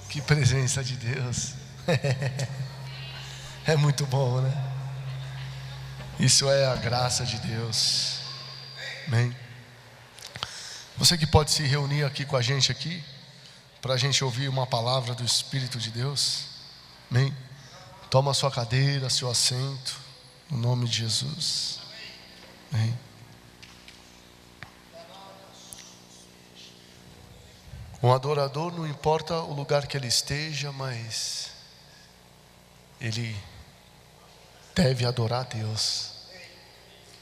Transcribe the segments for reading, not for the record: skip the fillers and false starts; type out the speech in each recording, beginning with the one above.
Que presença de Deus. É muito bom, né? Isso é a graça de Deus. Amém. Você que pode se reunir aqui com a gente aqui, para a gente ouvir uma palavra do Espírito de Deus. Amém. Toma a sua cadeira, seu assento, no nome de Jesus. Amém. Um adorador, não importa o lugar que ele esteja, mas ele deve adorar a Deus.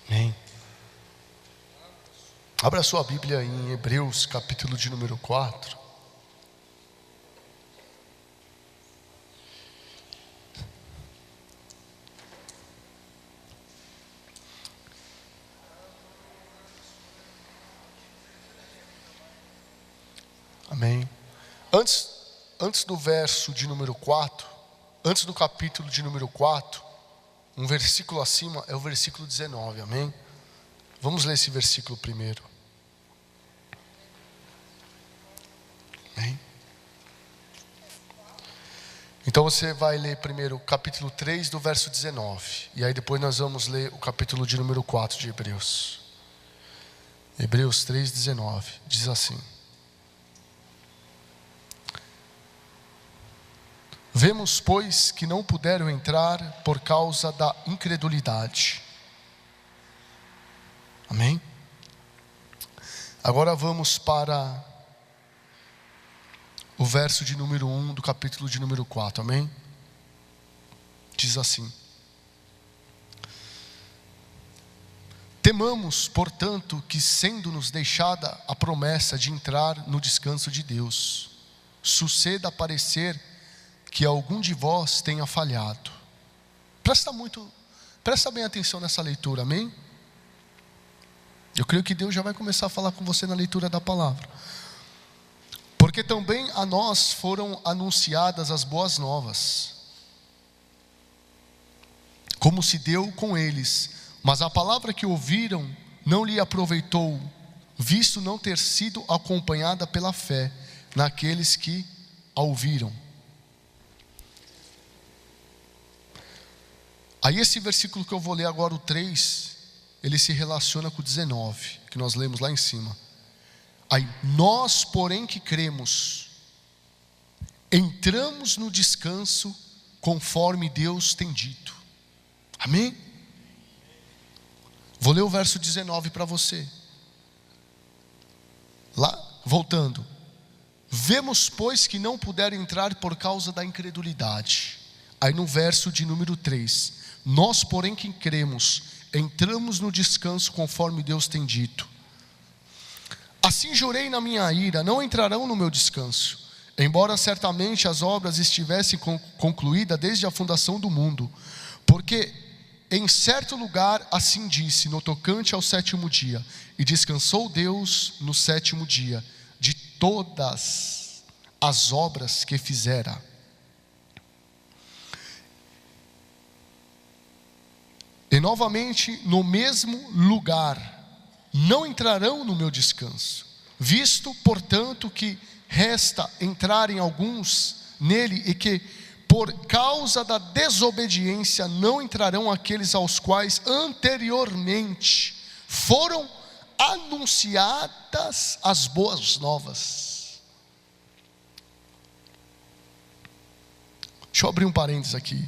Amém. Abra sua Bíblia em Hebreus, capítulo de número 4. Amém. Antes do verso de número 4, antes do capítulo de número 4, um versículo acima é o versículo 19, amém? Vamos ler esse versículo primeiro. Amém? Então você vai ler primeiro o capítulo 3 do verso 19. E aí depois nós vamos ler o capítulo de número 4 de Hebreus. Hebreus 3, 19, diz assim: Vemos, pois, que não puderam entrar por causa da incredulidade. Amém? Agora vamos para o verso de número 1 do capítulo de número 4, amém? Diz assim: Temamos, portanto, que sendo-nos deixada a promessa de entrar no descanso de Deus, suceda aparecer que algum de vós tenha falhado. Presta bem atenção nessa leitura, amém? Eu creio que Deus já vai começar a falar com você na leitura da palavra. Porque também a nós foram anunciadas as boas novas, como se deu com eles, mas a palavra que ouviram não lhe aproveitou, visto não ter sido acompanhada pela fé naqueles que a ouviram. Aí esse versículo que eu vou ler agora, o 3, ele se relaciona com o 19, que nós lemos lá em cima. Aí, nós, porém, que cremos, entramos no descanso conforme Deus tem dito. Amém? Vou ler o verso 19 para você. Lá, voltando. Vemos, pois, que não puderam entrar por causa da incredulidade. Aí no verso de número 3. Nós, porém, que cremos, entramos no descanso conforme Deus tem dito. Assim jurei na minha ira, não entrarão no meu descanso, embora certamente as obras estivessem concluídas desde a fundação do mundo. Porque em certo lugar assim disse, no tocante ao sétimo dia, e descansou Deus no sétimo dia, de todas as obras que fizera. E novamente no mesmo lugar, não entrarão no meu descanso. Visto, portanto, que resta entrarem alguns nele, e que por causa da desobediência não entrarão aqueles aos quais anteriormente foram anunciadas as boas novas. Deixa eu abrir um parênteses aqui.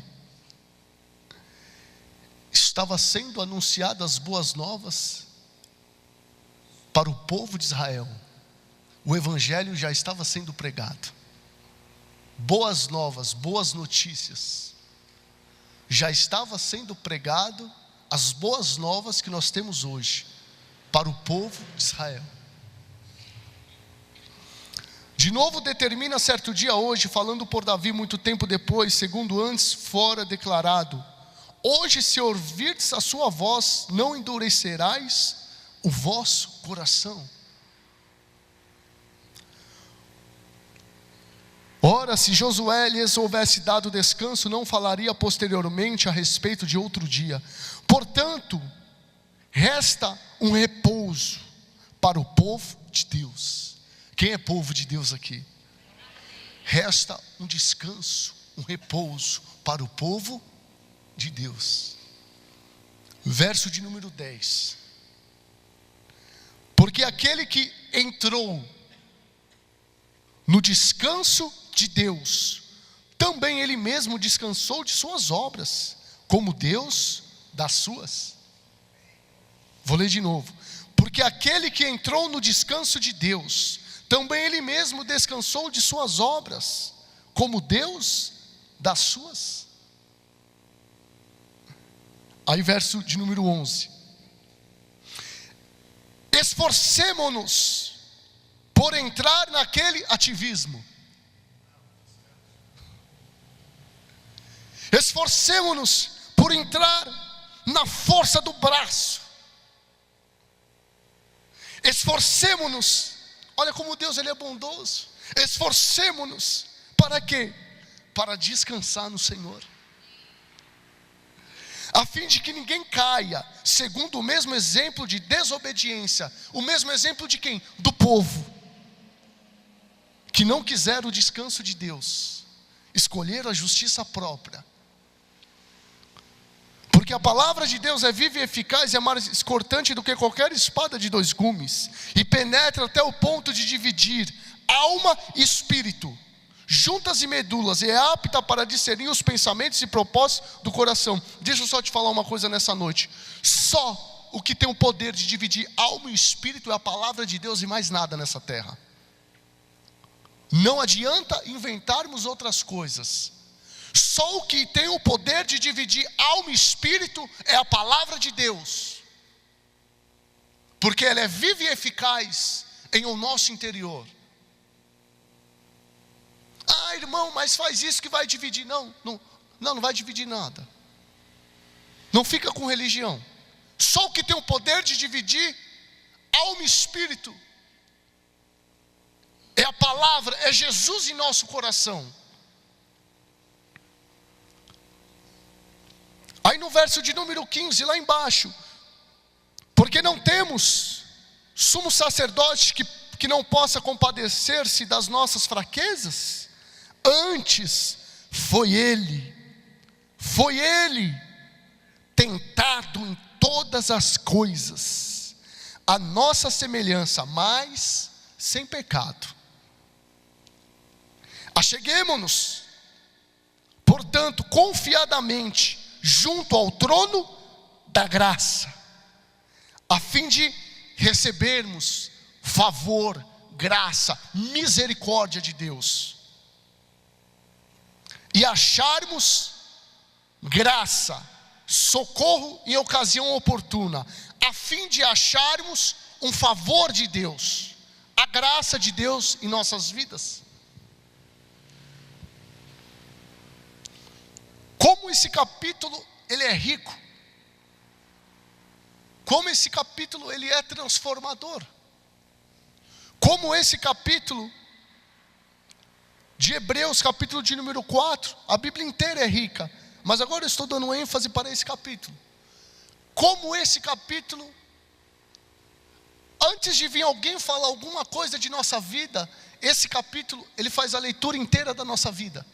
Estava sendo anunciadas as boas novas para o povo de Israel. O evangelho já estava sendo pregado. Boas novas, boas notícias. Já estava sendo pregado as boas novas que nós temos hoje para o povo de Israel. De novo determina certo dia hoje, falando por Davi muito tempo depois, segundo antes fora declarado: Hoje, se ouvirdes a sua voz, não endurecerás o vosso coração. Ora, se Josué lhes houvesse dado descanso, não falaria posteriormente a respeito de outro dia. Portanto, resta um repouso para o povo de Deus. Quem é povo de Deus aqui? resta um descanso, um repouso para o povo de Deus. Verso de número 10. Porque aquele que entrou no descanso de Deus, também ele mesmo descansou de suas obras, como Deus das suas. Vou ler de novo. Porque aquele que entrou no descanso de Deus, também ele mesmo descansou de suas obras, como Deus das suas. Aí verso de número 11. Esforcemo-nos por entrar naquele ativismo. Esforcemo-nos por entrar na força do braço. Esforcemo-nos. Olha como Deus ele é bondoso. Esforcemo-nos para quê? Para descansar no Senhor, a fim de que ninguém caia, segundo o mesmo exemplo de desobediência. O mesmo exemplo de quem? Do povo, que não quiseram o descanso de Deus, escolheram a justiça própria. Porque a palavra de Deus é viva e eficaz, e é mais cortante do que qualquer espada de 2 gumes, e penetra até o ponto de dividir alma e espírito, juntas e medulas, e é apta para discernir os pensamentos e propósitos do coração. Deixa eu só te falar uma coisa nessa noite. Só o que tem o poder de dividir alma e espírito é a palavra de Deus e mais nada nessa terra. Não adianta inventarmos outras coisas. Só o que tem o poder de dividir alma e espírito é a palavra de Deus, porque ela é viva e eficaz em o nosso interior. Ah, irmão, mas faz isso que vai dividir. Não vai dividir nada. Não fica com religião. Só o que tem o poder de dividir alma e espírito é a palavra, é Jesus em nosso coração. Aí no verso de número 15, lá embaixo, porque não temos sumo sacerdote que não possa compadecer-se das nossas fraquezas, antes foi ele tentado em todas as coisas, a nossa semelhança, mas sem pecado. Acheguemo-nos, portanto, confiadamente junto ao trono da graça, a fim de recebermos favor, graça, misericórdia de Deus, e acharmos graça, socorro em ocasião oportuna, a fim de acharmos um favor de Deus, a graça de Deus em nossas vidas. Como esse capítulo ele é rico, como esse capítulo ele é transformador, como esse capítulo de Hebreus, capítulo de número 4, a Bíblia inteira é rica, mas agora eu estou dando ênfase para esse capítulo. Como esse capítulo, antes de vir alguém falar alguma coisa de nossa vida, esse capítulo ele faz a leitura inteira da nossa vida.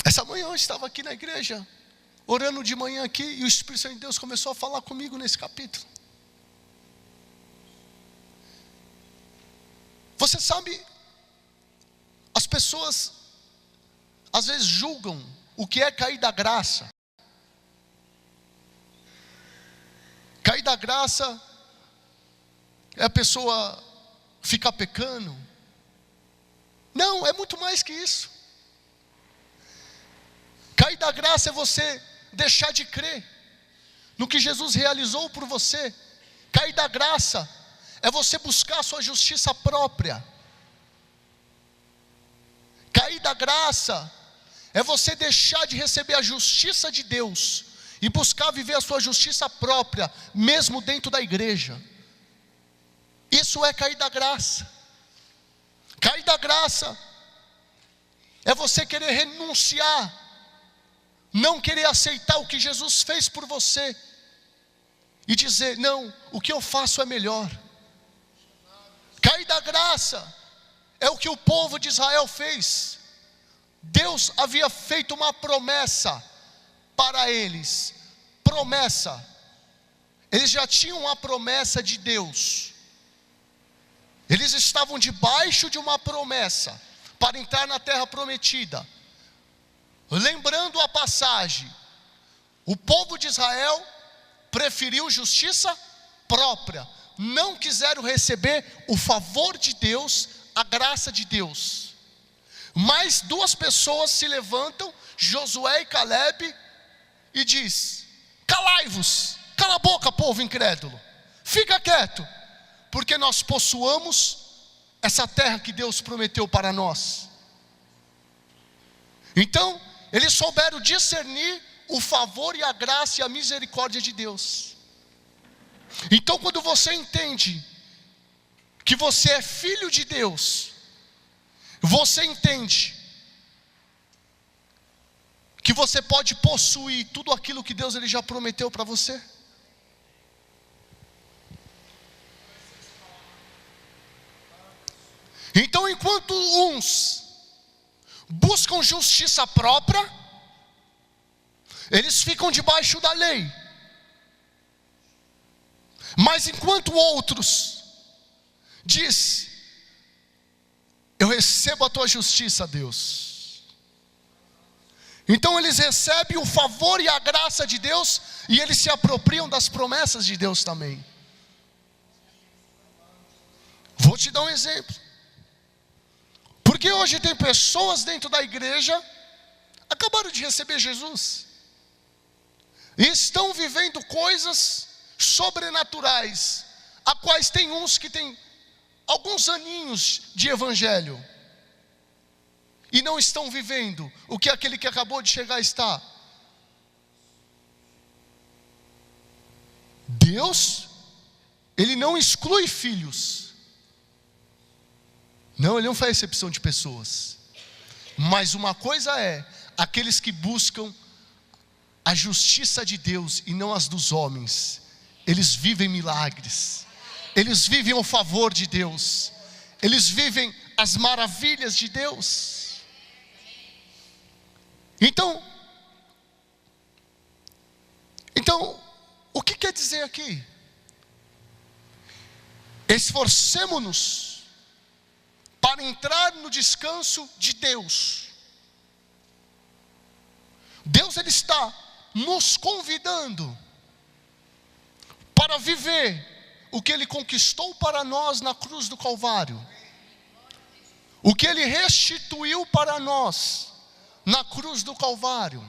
Essa manhã eu estava aqui na igreja, orando de manhã aqui, e o Espírito Santo de Deus começou a falar comigo nesse capítulo. Você sabe, as pessoas às vezes julgam o que é cair da graça. Cair da graça é a pessoa ficar pecando. Não, é muito mais que isso. Cair da graça é você deixar de crer no que Jesus realizou por você. Cair da graça é você buscar a sua justiça própria. Cair da graça é você deixar de receber a justiça de Deus e buscar viver a sua justiça própria, mesmo dentro da igreja. Isso é cair da graça. Cair da graça é você querer renunciar, não querer aceitar o que Jesus fez por você e dizer: não, o que eu faço é melhor. graça é o que o povo de Israel fez. Deus havia feito uma promessa para eles. Promessa. Eles já tinham a promessa de Deus. Eles estavam debaixo de uma promessa para entrar na terra prometida. Lembrando a passagem, o povo de Israel preferiu justiça própria. Não quiseram receber o favor de Deus, a graça de Deus. Mas duas pessoas se levantam, Josué e Caleb, e diz: calai-vos, cala a boca, povo incrédulo, fica quieto, porque nós possuamos essa terra que Deus prometeu para nós. Então, eles souberam discernir o favor e a graça e a misericórdia de Deus. Então, quando você entende que você é filho de Deus, você entende que você pode possuir tudo aquilo que Deus ele já prometeu para você. Então, enquanto uns buscam justiça própria, eles ficam debaixo da lei. Mas enquanto outros diz: eu recebo a tua justiça, Deus. Então eles recebem o favor e a graça de Deus, e eles se apropriam das promessas de Deus também. Vou te dar um exemplo. Porque hoje tem pessoas dentro da igreja, acabaram de receber Jesus, e estão vivendo coisas sobrenaturais, a quais tem uns que têm alguns aninhos de evangelho, e não estão vivendo o que aquele que acabou de chegar está. Deus, ele não exclui filhos. Não, ele não faz exceção de pessoas. Mas uma coisa é, aqueles que buscam a justiça de Deus e não as dos homens, eles vivem milagres, eles vivem o favor de Deus, eles vivem as maravilhas de Deus. Então, o que quer dizer aqui? Esforcemo-nos para entrar no descanso de Deus. Deus ele está nos convidando para viver o que ele conquistou para nós na cruz do Calvário, o que ele restituiu para nós na cruz do Calvário.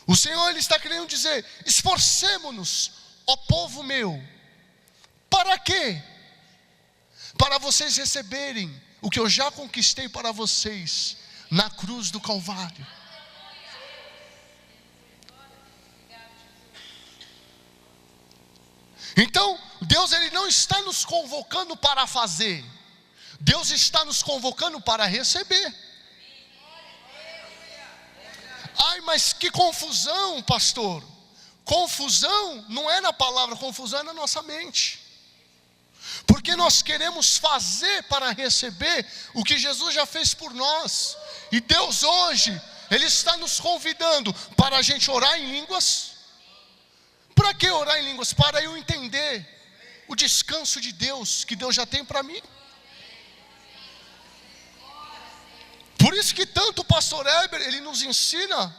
O Senhor ele está querendo dizer: esforcemo-nos, ó povo meu. Para quê? Para vocês receberem o que eu já conquistei para vocês na cruz do Calvário. Então, Deus ele não está nos convocando para fazer, Deus está nos convocando para receber. Ai, mas que confusão, pastor. Confusão não é na palavra, confusão é na nossa mente. Porque nós queremos fazer para receber o que Jesus já fez por nós. E Deus hoje, ele está nos convidando para a gente orar em línguas. Para que orar em línguas? Para eu entender o descanso de Deus, que Deus já tem para mim. Por isso que tanto o pastor Heber, ele nos ensina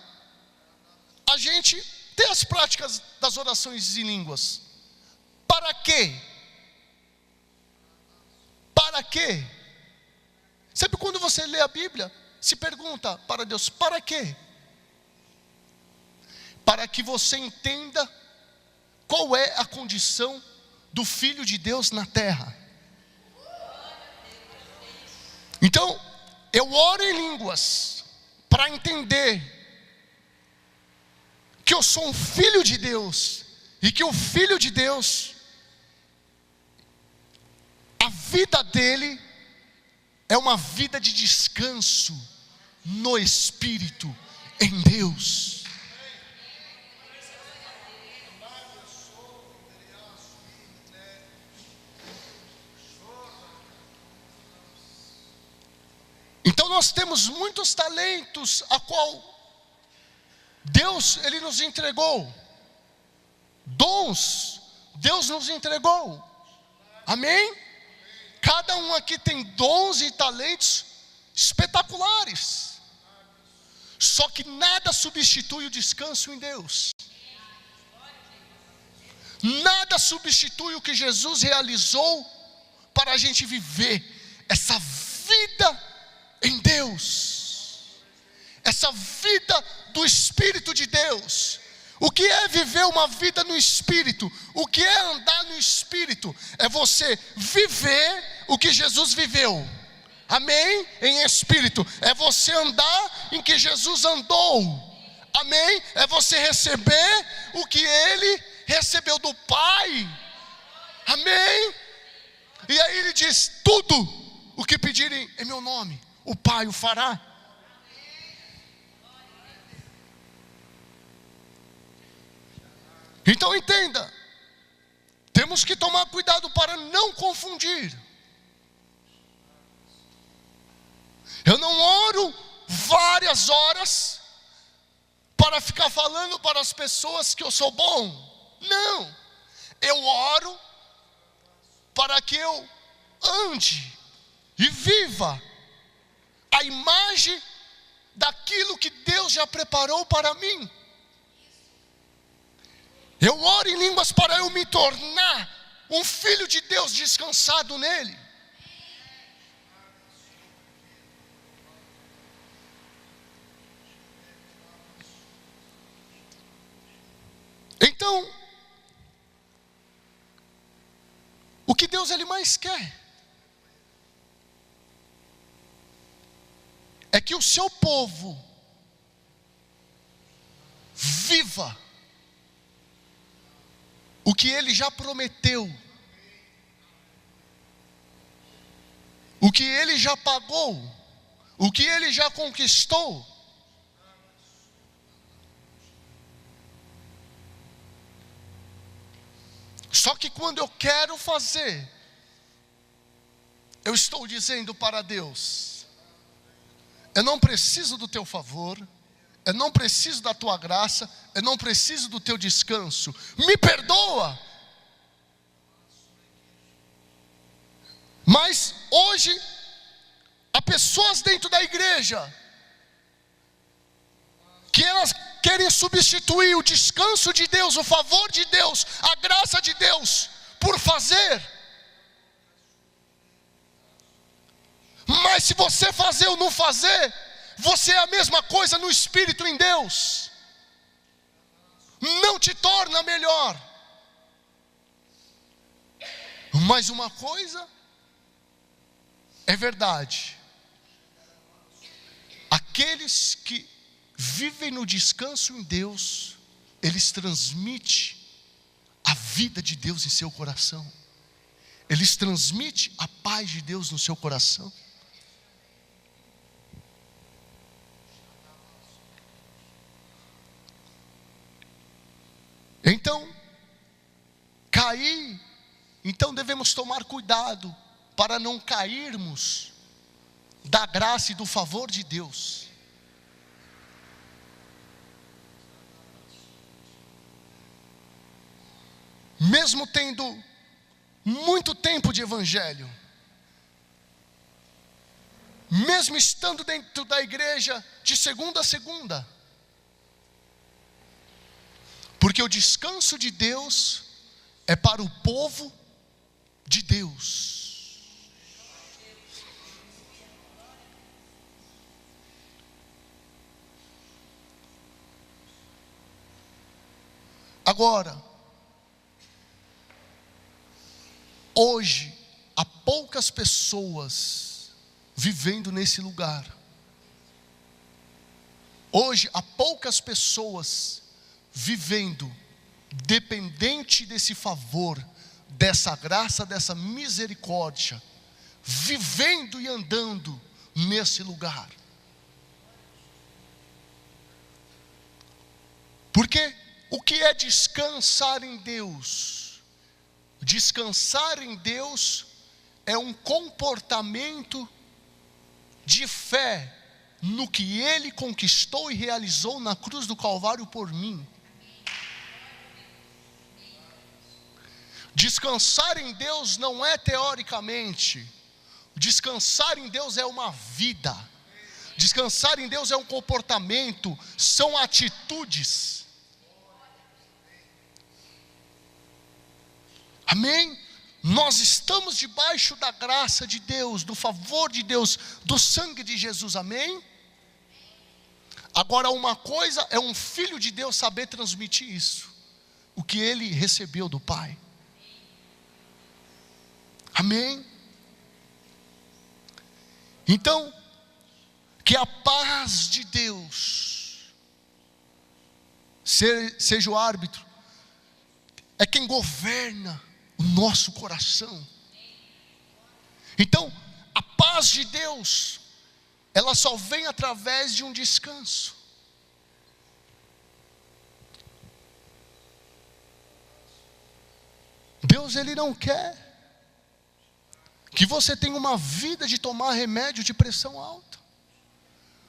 a gente ter as práticas das orações em línguas. Para quê? Para quê? Sempre quando você lê a Bíblia, se pergunta para Deus: para quê? Para que você entenda qual é a condição do Filho de Deus na terra. Então, eu oro em línguas para entender que eu sou um filho de Deus, e que o Filho de Deus, a vida dele é uma vida de descanso no Espírito, em Deus. Então nós temos muitos talentos a qual Deus, Ele nos entregou. Dons, Deus nos entregou. Amém? Cada um aqui tem dons e talentos espetaculares. Só que nada substitui o descanso em Deus. Nada substitui o que Jesus realizou para a gente viver essa vida em Deus, essa vida do Espírito de Deus. O que é viver uma vida no Espírito? O que é andar no Espírito? É você viver o que Jesus viveu. Amém? Em Espírito. É você andar em que Jesus andou. Amém? É você receber o que Ele recebeu do Pai. Amém? E aí Ele diz: tudo o que pedirem em meu nome, o Pai o fará. Então entenda, temos que tomar cuidado para não confundir. Eu não oro várias horas para ficar falando para as pessoas que eu sou bom. Não, eu oro para que eu ande e viva a imagem daquilo que Deus já preparou para mim. Eu oro em línguas para eu me tornar um filho de Deus descansado nele. Então, o que Deus Ele mais quer é que o seu povo viva o que Ele já prometeu, o que Ele já pagou, o que Ele já conquistou. Só que quando eu quero fazer, eu estou dizendo para Deus: eu não preciso do teu favor, eu não preciso da tua graça, eu não preciso do teu descanso, me perdoa. Mas hoje, há pessoas dentro da igreja que elas querem substituir o descanso de Deus, o favor de Deus, a graça de Deus, por fazer. Mas se você fazer ou não fazer, você é a mesma coisa no Espírito em Deus. Não te torna melhor. Mas uma coisa é verdade: aqueles que vivem no descanso em Deus, eles transmitem a vida de Deus em seu coração. Eles transmitem a paz de Deus no seu coração. Então, então devemos tomar cuidado para não cairmos da graça e do favor de Deus. Mesmo tendo muito tempo de evangelho, mesmo estando dentro da igreja de segunda a segunda, porque o descanso de Deus é para o povo de Deus. Agora, hoje, há poucas pessoas vivendo nesse lugar. Hoje, há poucas pessoas vivendo dependente desse favor, dessa graça, dessa misericórdia, vivendo e andando nesse lugar. Porque o que é descansar em Deus? Descansar em Deus é um comportamento de fé no que Ele conquistou e realizou na cruz do Calvário por mim. Descansar em Deus não é teoricamente. Descansar em Deus é uma vida. Descansar em Deus é um comportamento, são atitudes. Amém? Nós estamos debaixo da graça de Deus, do favor de Deus, do sangue de Jesus, amém? Agora, uma coisa é um filho de Deus saber transmitir isso, o que ele recebeu do Pai, amém? Então, que a paz de Deus seja o árbitro, é quem governa o nosso coração. Então, a paz de Deus, ela só vem através de um descanso. Deus, Ele não quer que você tenha uma vida de tomar remédio de pressão alta.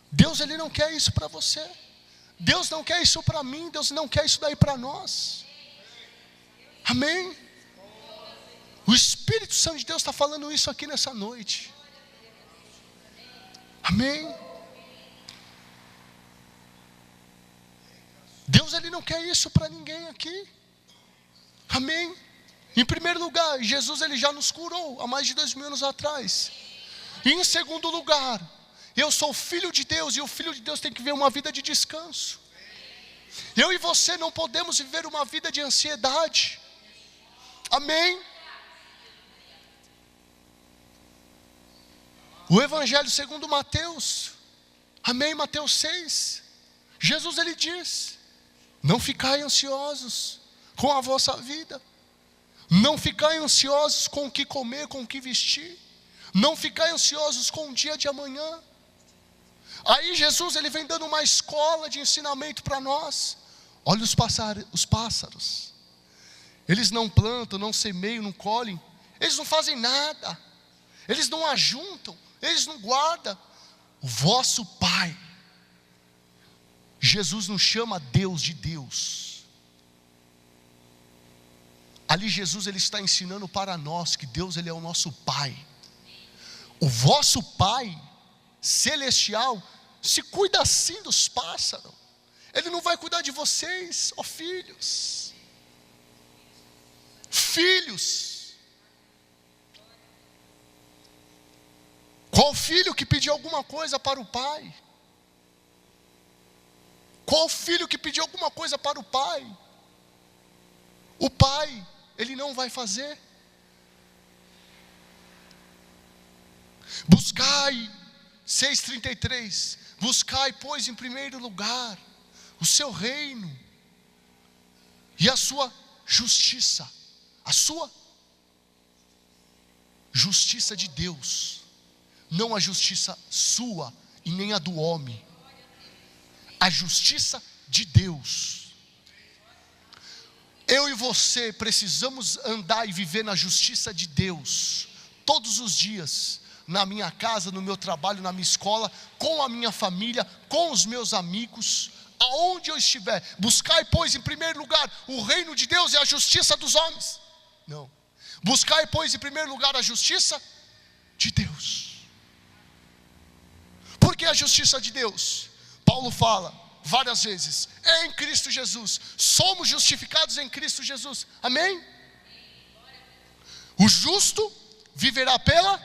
Deus, Ele não quer isso para você. Deus não quer isso para mim. Deus não quer isso daí para nós. Amém? O Espírito Santo de Deus está falando isso aqui nessa noite. Amém? Deus, Ele não quer isso para ninguém aqui. Amém? Em primeiro lugar, Jesus, Ele já nos curou há mais de 2000 anos atrás. E em segundo lugar, eu sou filho de Deus, e o filho de Deus tem que viver uma vida de descanso. Eu e você não podemos viver uma vida de ansiedade. Amém? O Evangelho segundo Mateus, amém, Mateus 6, Jesus, Ele diz: não ficai ansiosos com a vossa vida, não ficai ansiosos com o que comer, com o que vestir, não ficai ansiosos com o dia de amanhã. Aí Jesus, Ele vem dando uma escola de ensinamento para nós. Olha os pássaros, eles não plantam, não semeiam, não colhem, eles não fazem nada, eles não ajuntam, eles não guardam. O vosso Pai, Jesus nos chama Deus de Deus. Ali Jesus, Ele está ensinando para nós que Deus, Ele é o nosso Pai. O vosso Pai celestial se cuida assim dos pássaros. Ele não vai cuidar de vocês, ó filhos. Filhos. Qual filho que pediu alguma coisa para o pai? Qual filho que pediu alguma coisa para o pai? O pai, ele não vai fazer. Buscai, 6,33, buscai, pois, em primeiro lugar o seu reino e a sua justiça, a sua justiça de Deus, não a justiça sua e nem a do homem, a justiça de Deus. Eu e você precisamos andar e viver na justiça de Deus, todos os dias, na minha casa, no meu trabalho, na minha escola, com a minha família, com os meus amigos, aonde eu estiver. Buscai, pois, em primeiro lugar o reino de Deus e a justiça dos homens. Não, buscai, pois, em primeiro lugar a justiça de Deus. Por que a justiça de Deus? Paulo fala várias vezes, em Cristo Jesus, somos justificados em Cristo Jesus, amém? O justo viverá pela,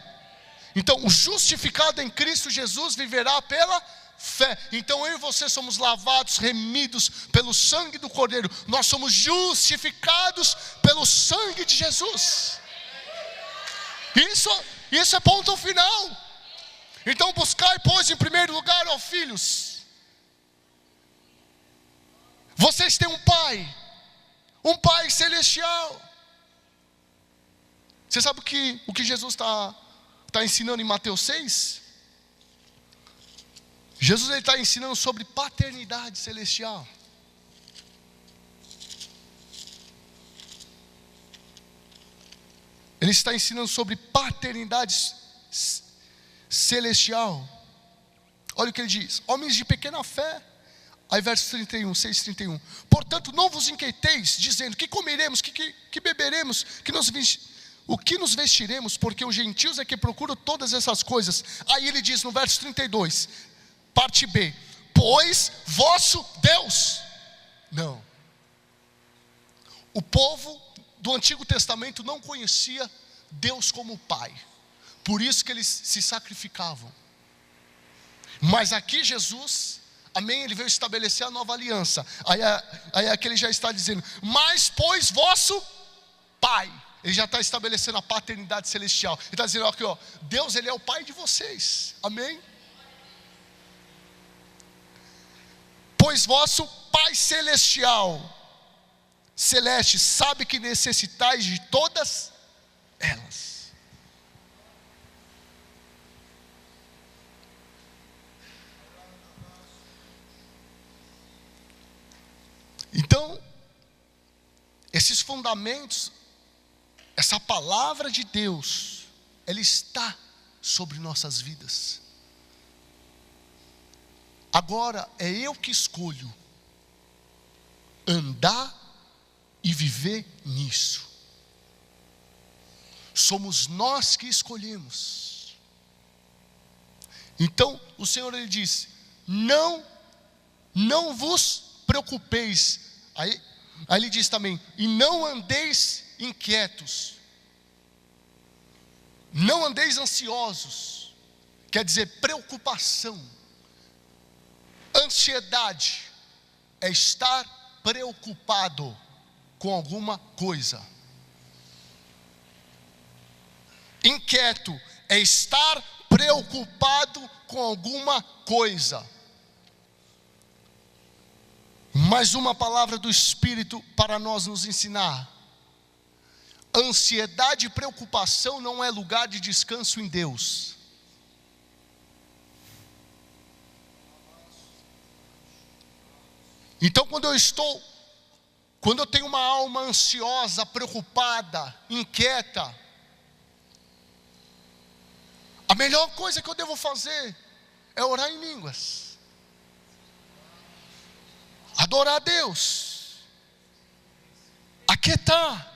então o justificado em Cristo Jesus viverá pela fé. Então eu e você somos lavados, remidos pelo sangue do Cordeiro, nós somos justificados pelo sangue de Jesus. Isso é ponto final. Então buscai, pois, em primeiro lugar, ó filhos. Vocês têm um pai celestial. Você sabe o que Jesus está ensinando em Mateus 6? Jesus está ensinando sobre paternidade celestial. Ele está ensinando sobre paternidade celestial. olha o que ele diz: homens de pequena fé. Aí verso 31, 6:31. Portanto, não vos inquieteis, dizendo: que comeremos, que beberemos, o que nos vestiremos, porque os gentios é que procuram todas essas coisas. Aí ele diz no verso 32, parte B: pois vosso Deus. Não. O povo do Antigo Testamento não conhecia Deus como Pai. Por isso que eles se sacrificavam. Mas aqui Jesus, amém, ele veio estabelecer a nova aliança. Aí aqui ele já está dizendo: mas pois vosso Pai. Ele já está estabelecendo a paternidade celestial. Ele está dizendo aqui, ó, Deus, ele é o Pai de vocês, amém? Pois vosso Pai celestial, celeste, sabe que necessitais de todas elas. Então, esses fundamentos, essa palavra de Deus, ela está sobre nossas vidas. Agora é eu que escolho andar e viver nisso. Somos nós que escolhemos. Então o Senhor, ele diz: não vos preocupeis. Aí ele diz também: e não andeis inquietos, não andeis ansiosos. Quer dizer, preocupação. Ansiedade é estar preocupado com alguma coisa. Inquieto é estar preocupado com alguma coisa. Mais uma palavra do Espírito para nós nos ensinar: ansiedade e preocupação não é lugar de descanso em Deus. Então quando eu tenho uma alma ansiosa, preocupada, inquieta, a melhor coisa que eu devo fazer é orar em línguas, adorar a Deus, aquietar.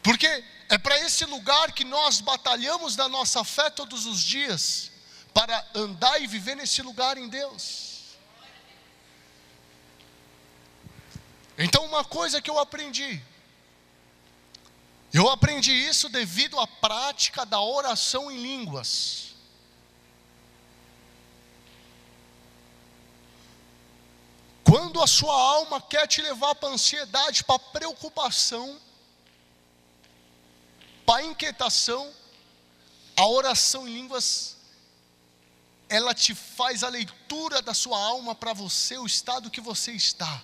Porque é para esse lugar que nós batalhamos na nossa fé todos os dias, para andar e viver nesse lugar em Deus. Então uma coisa que eu aprendi isso devido à prática da oração em línguas. Quando a sua alma quer te levar para a ansiedade, para a preocupação, para a inquietação, a oração em línguas, ela te faz a leitura da sua alma para você, o estado que você está.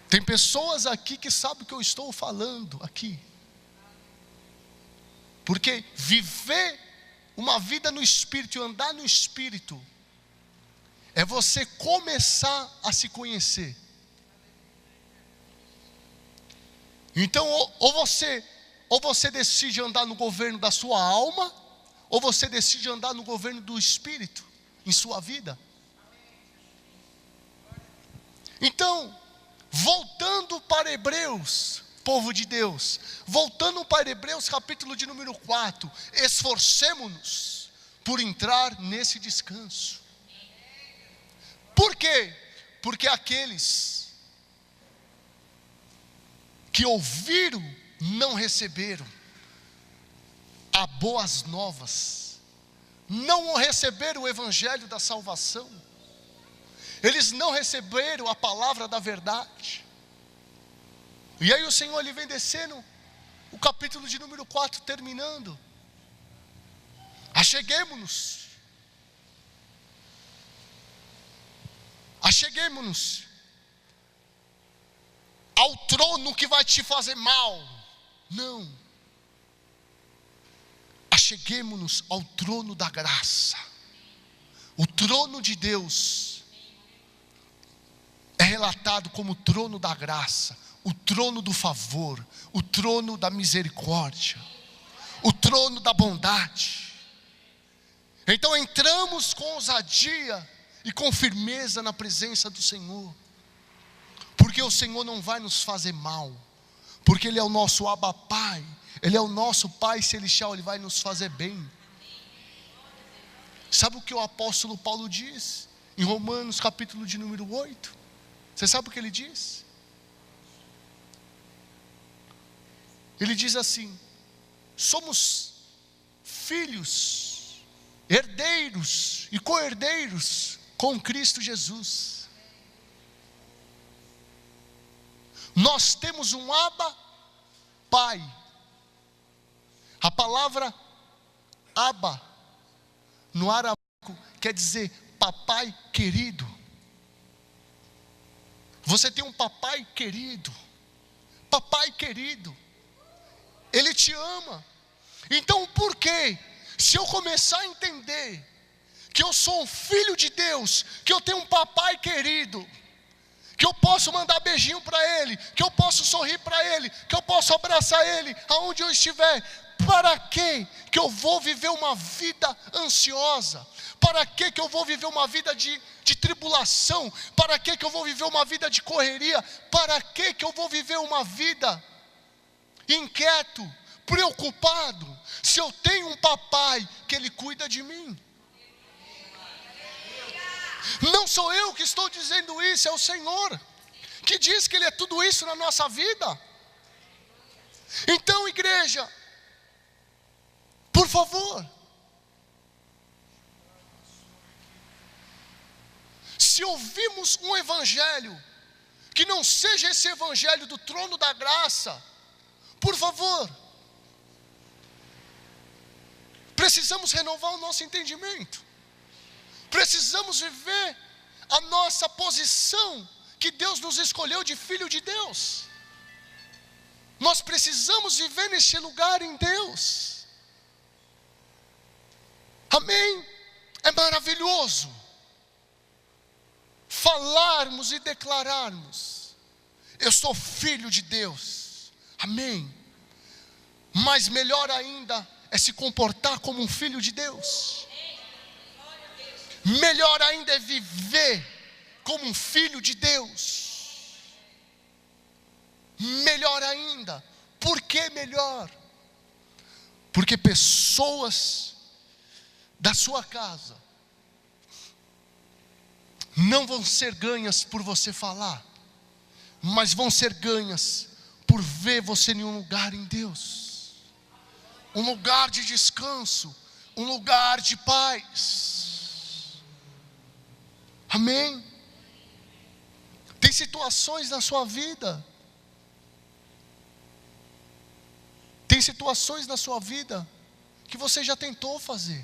Tem pessoas aqui que sabem o que eu estou falando aqui. Porque viver uma vida no Espírito e andar no Espírito é você começar a se conhecer. Então ou você decide andar no governo da sua alma, ou você decide andar no governo do Espírito em sua vida. Então, voltando para Hebreus, povo de Deus, voltando para Hebreus capítulo de número 4, esforcemo-nos por entrar nesse descanso. Por quê? Porque aqueles que ouviram não receberam a boas novas, não receberam o evangelho da salvação, eles não receberam a palavra da verdade. E aí o Senhor, ele vem descendo, o capítulo de número 4 terminando: acheguemo-nos ao trono que vai te fazer mal. Não, acheguemo-nos ao trono da graça. O trono de Deus é relatado como o trono da graça, o trono do favor, o trono da misericórdia, o trono da bondade. Então entramos com ousadia e com firmeza na presença do Senhor, porque o Senhor não vai nos fazer mal, porque Ele é o nosso Abba Pai, Ele é o nosso Pai Celestial, Ele vai nos fazer bem. Sabe o que o apóstolo Paulo diz em Romanos capítulo de número 8? Você sabe o que ele diz? Ele diz assim: somos filhos, herdeiros e co-herdeiros com Cristo Jesus. Nós temos um Abba Pai. A palavra Abba no aramaico quer dizer papai querido. Você tem um papai querido. Papai querido, Ele te ama. Então por que, se eu começar a entender que eu sou um filho de Deus, que eu tenho um papai querido, que eu posso mandar beijinho para Ele, que eu posso sorrir para Ele, que eu posso abraçar Ele aonde eu estiver, para que eu vou viver uma vida ansiosa? Para que eu vou viver uma vida de tribulação? Para que eu vou viver uma vida de correria? Para que eu vou viver uma vida inquieto, preocupado, se eu tenho um papai que Ele cuida de mim? Não sou eu que estou dizendo isso, é o Senhor que diz que Ele é tudo isso na nossa vida. Então, igreja, por favor, se ouvimos um evangelho que não seja esse evangelho do trono da graça, por favor, precisamos renovar o nosso entendimento. Precisamos viver a nossa posição que Deus nos escolheu de filho de Deus. Nós precisamos viver nesse lugar em Deus. Amém? É maravilhoso falarmos e declararmos: eu sou filho de Deus. Amém? Mas melhor ainda é se comportar como um filho de Deus. Melhor ainda é viver como um filho de Deus. Melhor ainda. Por que melhor? Porque pessoas da sua casa não vão ser ganhas por você falar, mas vão ser ganhas por ver você em um lugar em Deus, um lugar de descanso, um lugar de paz. Amém? Tem situações na sua vida, tem situações na sua vida que você já tentou fazer,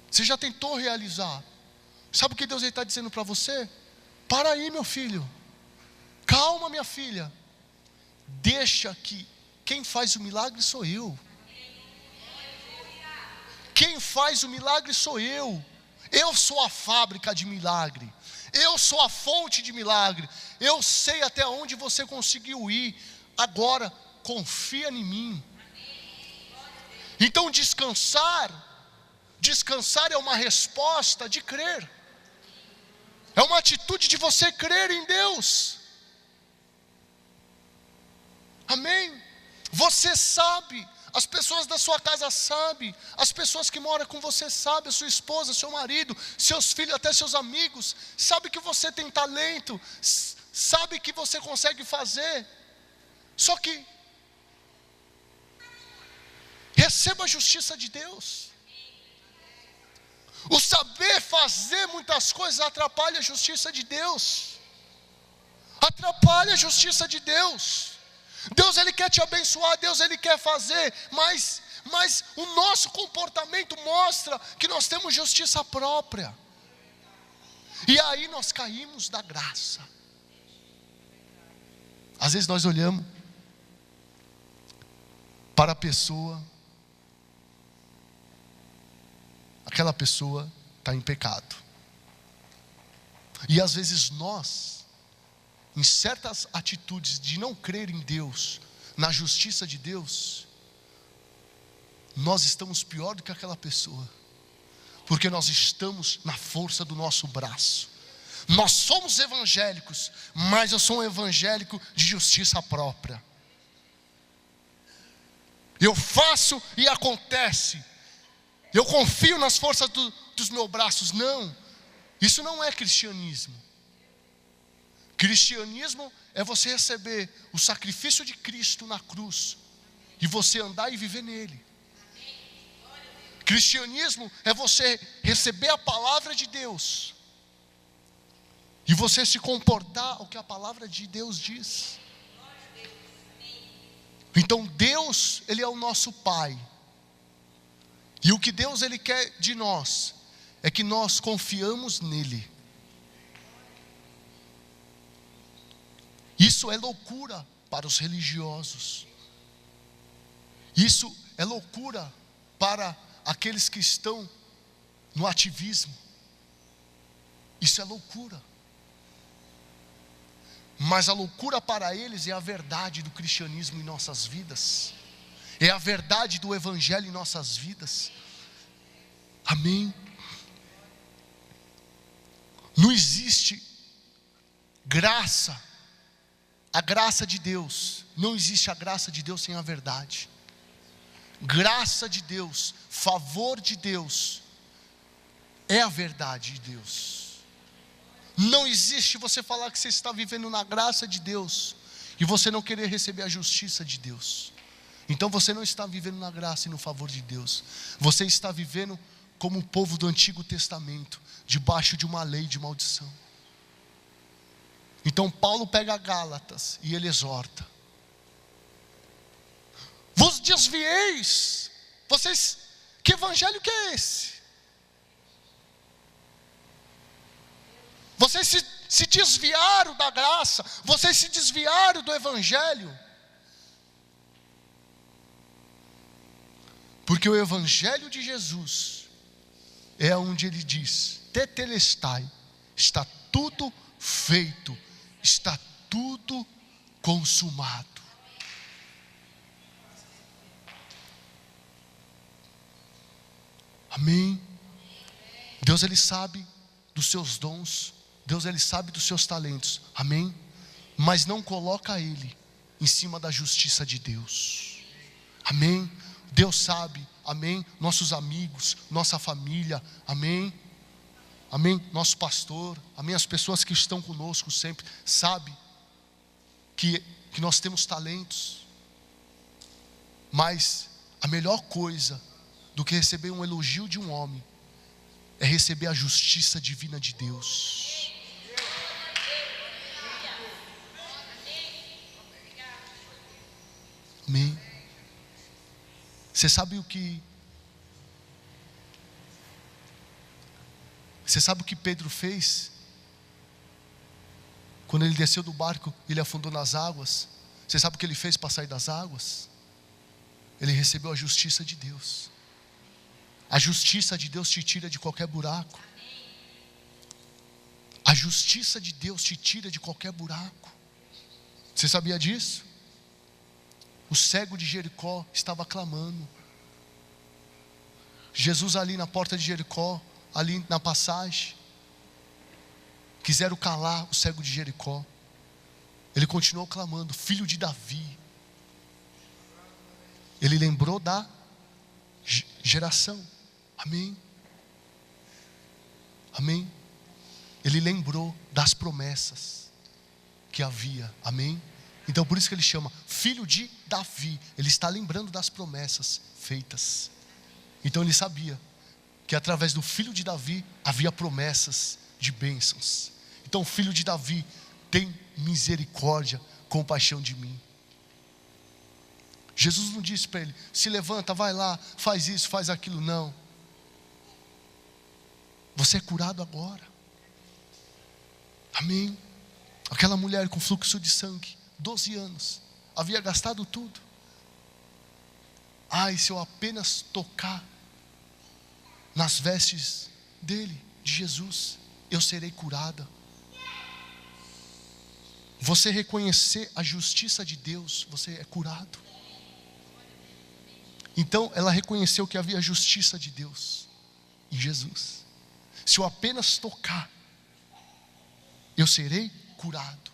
você já tentou realizar. Sabe o que Deus está dizendo para você? Para aí, meu filho, calma, minha filha, deixa que quem faz o milagre sou eu. Quem faz o milagre sou eu. Eu sou a fábrica de milagre, eu sou a fonte de milagre. Eu sei até onde você conseguiu ir. Agora confia em mim. Então descansar é uma resposta de crer, é uma atitude de você crer em Deus. Amém? Você sabe, as pessoas da sua casa sabem, as pessoas que moram com você sabem, a sua esposa, seu marido, seus filhos, até seus amigos, sabe que você tem talento, sabe que você consegue fazer. Só que receba a justiça de Deus. O saber fazer muitas coisas atrapalha a justiça de Deus. Atrapalha a justiça de Deus. Deus, Ele quer te abençoar, Deus, Ele quer fazer, mas o nosso comportamento mostra que nós temos justiça própria. E aí nós caímos da graça. Às vezes nós olhamos para a pessoa, aquela pessoa está em pecado. E às vezes nós, em certas atitudes de não crer em Deus, na justiça de Deus, nós estamos pior do que aquela pessoa, porque nós estamos na força do nosso braço. Nós somos evangélicos, mas eu sou um evangélico de justiça própria. Eu faço e acontece. Eu confio nas forças dos meus braços. Não, isso não é cristianismo. Cristianismo é você receber o sacrifício de Cristo na cruz e você andar e viver nele. Cristianismo é você receber a palavra de Deus e você se comportar o que a palavra de Deus diz. Então Deus, Ele é o nosso Pai. E o que Deus Ele quer de nós é que nós confiamos nele. Isso é loucura para os religiosos. Isso é loucura para aqueles que estão no ativismo. Isso é loucura. Mas a loucura para eles é a verdade do cristianismo em nossas vidas. É a verdade do evangelho em nossas vidas. Amém. Não existe graça, a graça de Deus. Não existe a graça de Deus sem a verdade. Graça de Deus, favor de Deus, é a verdade de Deus. Não existe você falar que você está vivendo na graça de Deus e você não querer receber a justiça de Deus. Então você não está vivendo na graça e no favor de Deus. Você está vivendo como o povo do Antigo Testamento, debaixo de uma lei de maldição. Então Paulo pega Gálatas e ele exorta: vos desvieis, vocês, que evangelho que é esse? Vocês se desviaram da graça, vocês se desviaram do evangelho. Porque o evangelho de Jesus é onde ele diz: tetelestai, está tudo feito, está tudo consumado. Amém. Deus ele sabe dos seus dons, Deus ele sabe dos seus talentos. Amém. Mas não coloca ele em cima da justiça de Deus. Amém. Deus sabe, amém, nossos amigos, nossa família, amém, amém, nosso pastor, amém, as pessoas que estão conosco sempre, sabe que nós temos talentos, mas a melhor coisa do que receber um elogio de um homem é receber a justiça divina de Deus. Amém. Você sabe o que Pedro fez? Quando ele desceu do barco, ele afundou nas águas. Você sabe o que ele fez para sair das águas? Ele recebeu a justiça de Deus. A justiça de Deus te tira de qualquer buraco. A justiça de Deus te tira de qualquer buraco. Você sabia disso? O cego de Jericó estava clamando. Jesus ali na porta de Jericó, ali na passagem, quiseram calar o cego de Jericó. Ele continuou clamando: filho de Davi. Ele lembrou da geração. Amém. Amém. Ele lembrou das promessas que havia. Amém. Então por isso que ele chama filho de Davi. Ele está lembrando das promessas feitas. Então ele sabia que através do filho de Davi havia promessas de bênçãos. Então filho de Davi, tem misericórdia, compaixão de mim. Jesus não disse para ele: se levanta, vai lá, faz isso, faz aquilo. Não. Você é curado agora. Amém. Aquela mulher com fluxo de sangue, 12 anos, havia gastado tudo. Ai, se eu apenas tocar nas vestes dele, de Jesus, eu serei curada. Você reconhecer a justiça de Deus, você é curado. Então ela reconheceu que havia justiça de Deus em Jesus. Se eu apenas tocar, eu serei curado.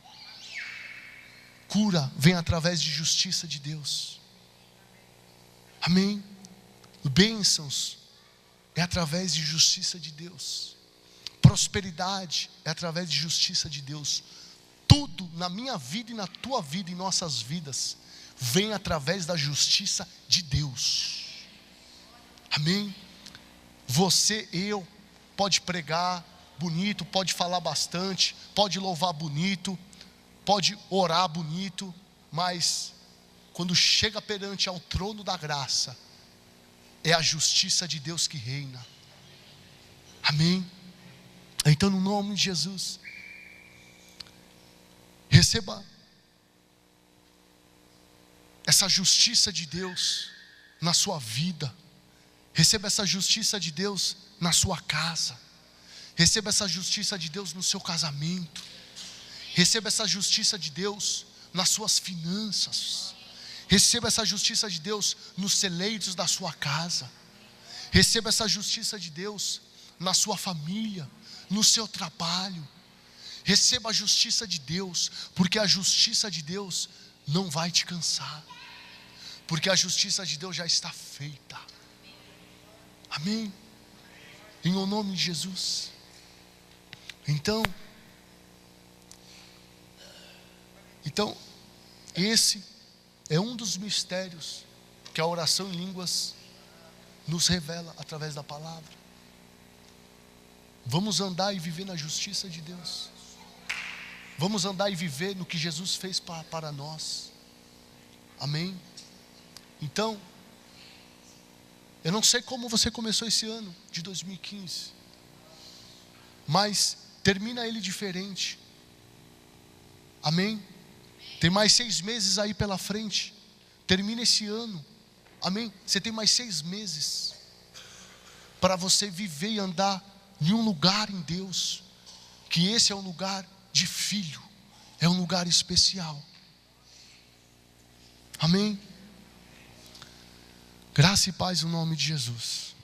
Cura vem através de justiça de Deus. Amém? Bênçãos é através de justiça de Deus. Prosperidade é através de justiça de Deus. Tudo na minha vida e na tua vida, em nossas vidas, vem através da justiça de Deus. Amém? Você, eu, pode pregar bonito, pode falar bastante, pode louvar bonito, pode orar bonito, mas quando chega perante ao trono da graça, é a justiça de Deus que reina. Amém? Então, no nome de Jesus, receba essa justiça de Deus na sua vida. Receba essa justiça de Deus na sua casa. Receba essa justiça de Deus no seu casamento. Receba essa justiça de Deus nas suas finanças. Receba essa justiça de Deus nos celeiros da sua casa. Receba essa justiça de Deus na sua família, no seu trabalho. Receba a justiça de Deus, porque a justiça de Deus não vai te cansar, porque a justiça de Deus já está feita. Amém? Em o nome de Jesus. Então, esse é um dos mistérios que a oração em línguas nos revela através da palavra. Vamos andar e viver na justiça de Deus. Vamos andar e viver no que Jesus fez para nós. Amém? Então, eu não sei como você começou esse ano de 2015, mas termina ele diferente. Amém? Tem mais 6 meses aí pela frente. Termina esse ano. Amém? Você tem mais 6 meses para você viver e andar em um lugar em Deus, que esse é um lugar de filho, é um lugar especial. Amém? Graça e paz no nome de Jesus.